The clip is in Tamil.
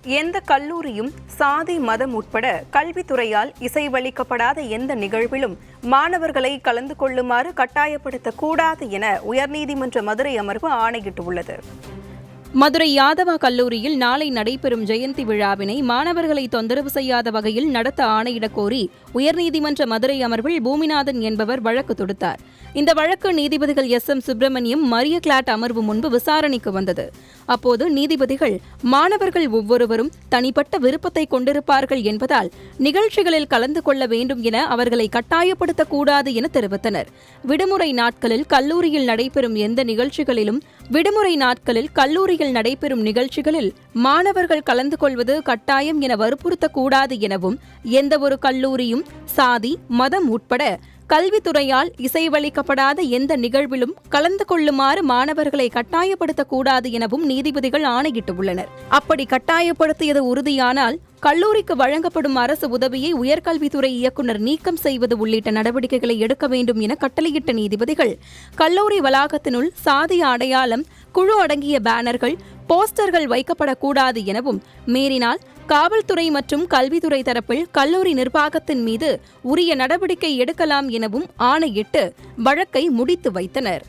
எந்த கல்லூரியும் சாதி மதம் உட்பட கல்வித்துறையால் இசைவளிக்கப்படாத எந்த நிகழ்விலும் மாணவர்களை கலந்து கொள்ளுமாறு கட்டாயப்படுத்தக்கூடாது என உயர்நீதிமன்ற மதுரை அமர்வு ஆணையிட்டுள்ளது. மதுரை யாதவா கல்லூரியில் நாளை நடைபெறும் ஜெயந்தி விழாவினை மாணவர்களை தொந்தரவு செய்யாத வகையில் நடத்த ஆணையிடக் கோரி உயர்நீதிமன்ற மதுரை அமர்வில் பூமிநாதன் என்பவர் வழக்கு தொடுத்தார். இந்த வழக்கு நீதிபதிகள் எஸ்.எம். சுப்பிரமணியம், மரிய கிளாட் அமர்வு முன்பு விசாரணைக்கு வந்தது. அப்போது நீதிபதிகள் மாணவர்கள் ஒவ்வொருவரும் தனிப்பட்ட விருப்பத்தை கொண்டிருப்பார்கள் என்பதால் நிகழ்ச்சிகளில் கலந்து கொள்ள வேண்டும் என அவர்களை கட்டாயப்படுத்தக்கூடாது என தெரிவித்தனர். விடுமுறை நாட்களில் கல்லூரியில் நடைபெறும் எந்த நிகழ்ச்சிகளிலும் நடைபெறும் நிகழ்ச்சிகளில் மாணவர்கள் கலந்து கொள்வது கட்டாயம் என வற்புறுத்தக்கூடாது எனவும் எந்தவொரு கல்லூரியும் சாதி மதம் உட்பட கல்வித்துறையால் இசைவளிக்கப்படாத எந்த நிகழ்விலும் கலந்து கொள்ளுமாறு மாணவர்களை கட்டாயப்படுத்தக்கூடாது எனவும் நீதிபதிகள் ஆணையிட்டுள்ளனர். அப்படி கட்டாயப்படுத்தியது உறுதியானால் கல்லூரிக்கு வழங்கப்படும் அரசு உதவியை உயர்கல்வித்துறை இயக்குநர் நீக்கம் செய்வது உள்ளிட்ட நடவடிக்கைகளை எடுக்க வேண்டும் என கட்டளையிட்ட நீதிபதிகள் கல்லூரி வளாகத்தினுள் சாதி அடையாளம், குழு அடங்கிய பேனர்கள், போஸ்டர்கள் வைக்கப்படக்கூடாது எனவும் மீறினால் காவல்துறை மற்றும் கல்வித்துறை தரப்பில் கல்லூரி நிர்வாகத்தின் மீது உரிய நடவடிக்கை எடுக்கலாம் எனவும் ஆணையிட்டு வழக்கை முடித்து வைத்தனர்.